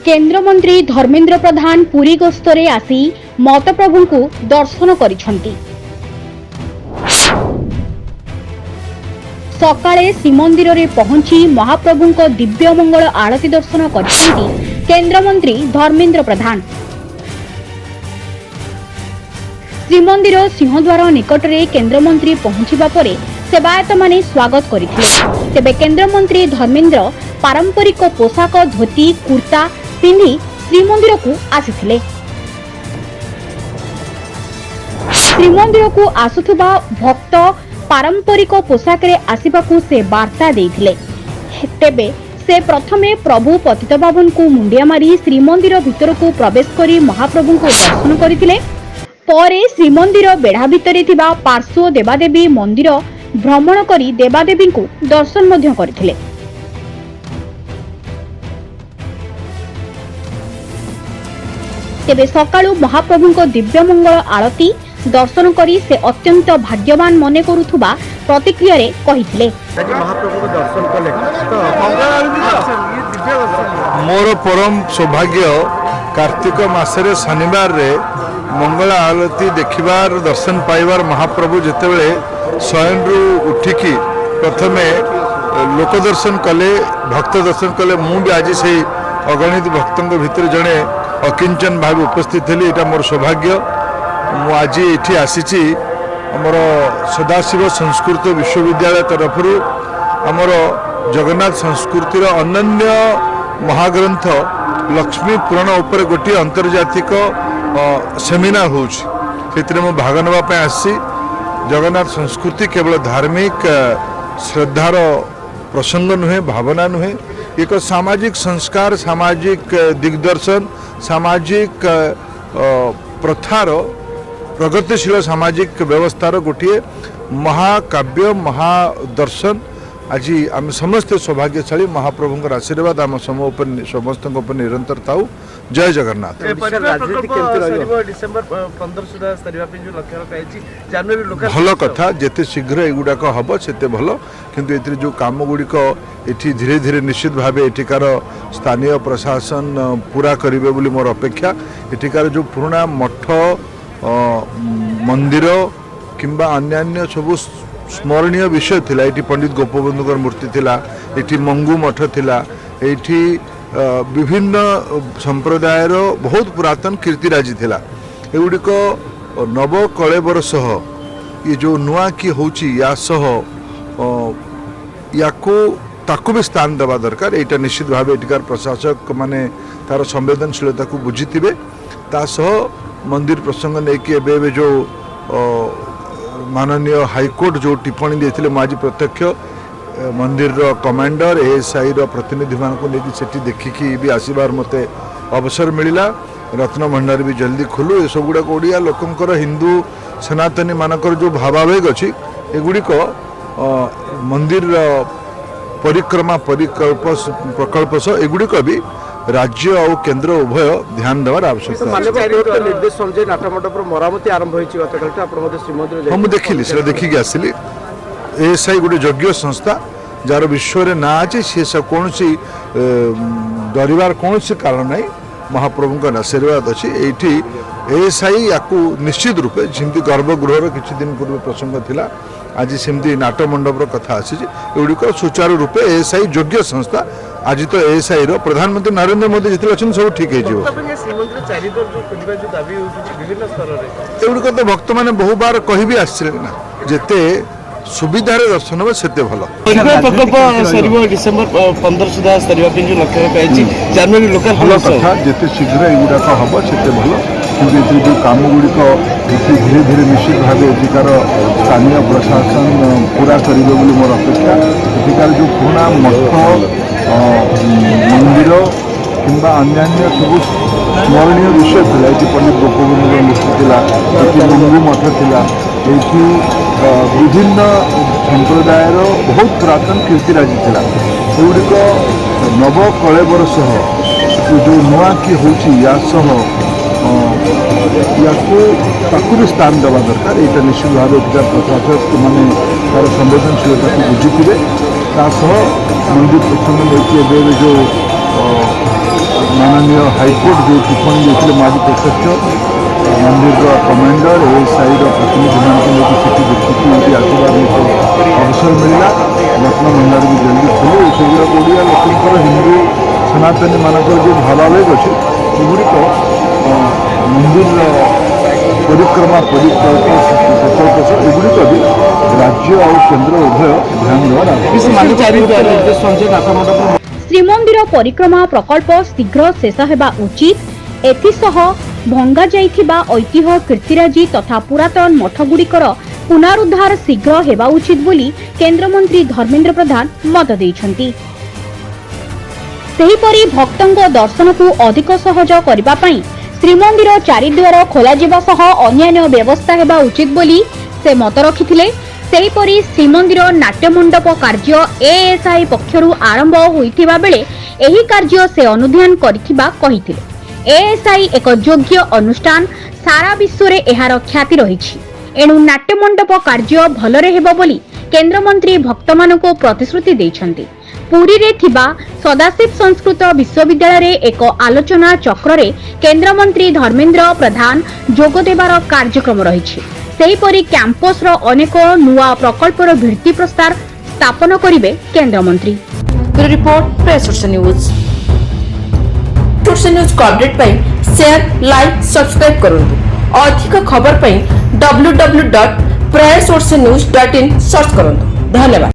केन्द्रमंत्री धर्मेन्द्र प्रधान पुरी गस्तरे आसी मतप्रभु को दर्शन करिसेंती। सकाळे श्रीमंदिर रे पहुंची महाप्रभु को दिव्य मंगल आरती दर्शन करिसेंती केन्द्रमंत्री धर्मेन्द्र प्रधान। श्रीमंदिर सिंहद्वार निकट में केन्द्रमंत्री पहुंचवा परे सेवायत माने स्वागत करथिले। तेबे केन्द्रमंत्री धर्मेन्द्र पारंपरिक पोशाक धोती कुर्ता पिंधि श्रीमंदिर को आसिथिले। श्रीमंदिर को आसुथुबा भक्त पारंपरिक पोशाक रे आसिबाकू से वार्ता देथिले। तेबे से प्रथमे प्रभु पतितपावन को मुंडिया मारी श्रीमंदिर भितर को प्रवेश करी महाप्रभु को दर्शन करथिले। परे श्रीमंदिर बेढ़ा भितरे थिबा पार्श्व देवादेवी मंदिर भ्रमण करी देवादेवी को दर्शन मध्य करथिले। तेबे सकाळु महाप्रभु को दिव्य मंगल आरती दर्शन करी से अत्यंत भाग्यवान मने करुथुबा प्रतिक्रिया रे कहिथिले। महाप्रभु को दर्शन कले मोर परम सौभाग्य कार्तिक मासरे शनिवार रे मंगल आरती देखिबार दर्शन पाइबार महाप्रभु जेतेबेले स्वयं उठिकी प्रथमे लोक दर्शन कले भक्त दर्शन कले मु भी आज से अगणित भक्तों भितर जड़े अकिंचन भाव उपस्थित थी। यहाँ मोर सौभाग्य मु आज ये आसी आमर सदाशिव संस्कृत विश्वविद्यालय तरफ आमर जगन्नाथ संस्कृतिर अनन्य महाग्रंथ लक्ष्मी पुराण उपर गोटे अंतर्जातिक सेमिनार होती मु भाग नापी आसी। जगन्नाथ संस्कृति केवल धार्मिक श्रद्धार प्रसंग नुहे भावना नुहे एक सामाजिक संस्कार सामाजिक दिग्दर्शन सामाजिक प्रथार प्रगतिशील सामाजिक व्यवस्थार गोटे महाकाव्य महादर्शन। आज आम समस्ते सौभाग्यशाली महाप्रभुंर आशीर्वाद आम समस्त निरंतर थाऊ। जय जगन्नाथ। भल कथा जिते शीघ्र एगुड़ाक हम से भल किंतु ये जो कम गुड़िक ये धीरे धीरे निश्चित भाव एठिकार स्थानीय प्रशासन पूरा करेंगे बोली मोर अपेक्षा। एठिकार जो पुराना मठ मंदिर किंबा अन्यान्य सबू स्मरणीय विषय थिला। एठी पंडित गोपबंधुकर मूर्ति थिला, एठी मंगू मठ थिला, एठी विभिन्न संप्रदायर बहुत पुरातन कीर्तिराजी थिला। एगुड़िक नव कलेबर सह ये जो नुआ की होची या सह याकू ताकू भी स्थान देवा दरकार। एटा निश्चित भाव एटिकार प्रशासक माने तार संवेदनशीलता को बुझीथिबे। ता सह मंदिर प्रसंग नेकी एबे जो माननीय हाईकोर्ट जो टिप्पणी देते आज प्रत्यक्ष मंदिर कमांडर एएसआई प्रतिनिधि मान को लेकिन सेठी देखिकी भी आसबार मत अवसर मिलला। रत्न भंडार भी जल्दी खोलू ये सब गुड़ाक ओडिया लोकंकर हिंदू सनातनी मानकर जो भावावेग अच्छी एगुड़िक मंदिर परिक्रमा प्रकल्प सह एगुड़िक भी राज्य और केंद्र उभय ध्यान देवार आवश्यकता। निर्देश अनुसार नाटमंडपर मरामती आरंभ होती मुझे देखिली से देखिकी आसली। एएसआई गोटे योग्य संस्था जार विश्व ना अच्छे सी सब कौन डरबार कौन कारण ना महाप्रभु का आशीर्वाद अच्छी। ये एएसआई या निश्चित रूपे जमी गर्भगृहर किसी दिन पूर्व प्रसंग थिला आज सेमती नाटमंडपर कथा आसगुड़िक सुचारू रूपे एएसआई योग्य संस्था। आज तो एएसआई प्रधानमंत्री नरेंद्र मोदी जिते अच्छे सब ठीक एगुड़िक तो भक्त मैंने बहु बार कह भी आसते ना जिते सुविधार दर्शन हो से भल। प्रकल्प डिसेम्बर 15 सुधा भल कथा जिते शीघ्र एगुड़ाक हम से भल किंतु जो कम गुड़िक धीरे धीरे निश्चित भाव एठिकार स्थानीय प्रशासन पूरा करेंगे बोली मोर अपेक्षा। एठिकार जो पुराना मठ मंदिर किंबा अन्यान्य सब स्मरणीय विषय थिला। ये पंडित गोपबंधुकर मूर्ति थिला, ये मंगू मठ थिला, ये विभिन्न संप्रदायर बहुत पुरातन कीर्तिराजी थिला। एगुड़िक नव कलेबर सह जो नुआ की होची या सह या ताकू भी स्थान देवा दरकार। यहाँ निश्चित भाव एठिकार प्रशासक मैंने तार संवेदनशीलता को बुझीथिबे। मंदिर प्रसंग लेकिन जो माननीय माननीय हाईकोर्ट जो टिप्पणी देते आज प्रत्यक्ष मंदिर कमांडर एएसआई प्रतिनिधि मानक सीटी देखिए ये आसबार अवसर मिलला रत्न भंडार भी जल्दी खोले सेगुड़ा ओडिया लोकर हिंदू सनातनी मानक जो भावावेग अच्छे सेगुड़िक मंदिर परिक्रमा प्रकल्प एगुड़िक भी राज्य और केन्द्र उभय ध्यान देवा निर्देश संजय नाथ मंडप ଶ୍ରୀମନ୍ଦିର ପରିକ୍ରମା ପ୍ରକଳ୍ପ ଶୀଘ୍ର ଶେଷ ହେବା ଉଚିତ। ଏଥିସହ ଭଙ୍ଗା ଯାଇଥିବା ଐତିହ୍ୟ କୀର୍ତ୍ତିରାଜି ତଥା ପୁରାତନ ମଠଗୁଡ଼ିକର ପୁନରୁଦ୍ଧାର ଶୀଘ୍ର ହେବା ଉଚିତ ବୋଲି କେନ୍ଦ୍ରମନ୍ତ୍ରୀ ଧର୍ମେନ୍ଦ୍ର ପ୍ରଧାନ ମତ ଦେଇଛନ୍ତି। ସେହିପରି ଭକ୍ତଙ୍କ ଦର୍ଶନକୁ ଅଧିକ ସହଜ କରିବା ପାଇଁ ଶ୍ରୀମନ୍ଦିର ଚାରିଦ୍ୱାର ଖୋଲାଯିବା ସହ ଅନ୍ୟାନ୍ୟ ବ୍ୟବସ୍ଥା ହେବା ଉଚିତ ବୋଲି ସେ ମତ ରଖିଥିଲେ। ସେହିପରି ଶ୍ରୀମନ୍ଦିର ନାଟ୍ୟମଣ୍ଡପ କାର୍ଯ୍ୟ ଏଏସ୍ଆଇ ପକ୍ଷରୁ ଆରମ୍ଭ ହୋଇଥିବା ବେଳେ ଏହି କାର୍ଯ୍ୟ ସେ ଅନୁଧ୍ୟାନ କରିଥିବା କହିଥିଲେ। ଏଏସ୍ଆଇ ଏକ ଯୋଗ୍ୟ ଅନୁଷ୍ଠାନ, ସାରା ବିଶ୍ୱରେ ଏହାର ଖ୍ୟାତି ରହିଛି। ଏଣୁ ନାଟ୍ୟମଣ୍ଡପ କାର୍ଯ୍ୟ ଭଲରେ ହେବ ବୋଲି କେନ୍ଦ୍ରମନ୍ତ୍ରୀ ଭକ୍ତମାନଙ୍କୁ ପ୍ରତିଶ୍ରୁତି ଦେଇଛନ୍ତି। ପୁରୀରେ ଥିବା ସଦାଶିବ ସଂସ୍କୃତ ବିଶ୍ୱବିଦ୍ୟାଳୟରେ ଏକ ଆଲୋଚନା ଚକ୍ରରେ କେନ୍ଦ୍ରମନ୍ତ୍ରୀ ଧର୍ମେନ୍ଦ୍ର ପ୍ରଧାନ ଯୋଗଦେବାର କାର୍ଯ୍ୟକ୍ରମ ରହିଛି। ସେହିପରି କ୍ୟାମ୍ପସର ଅନେକ ନୂଆ ପ୍ରକଳ୍ପର ଭିତ୍ତିପ୍ରସ୍ତର ସ୍ଥାପନ କରିବେ କେନ୍ଦ୍ରମନ୍ତ୍ରୀ। रिपोर्ट प्रेस न्यूज को अपडेट पाई शेयर लाइक सब्सक्राइब करूँ। अधिक खबर पाई www.prayasnews.in सर्च करूँ। धन्यवाद।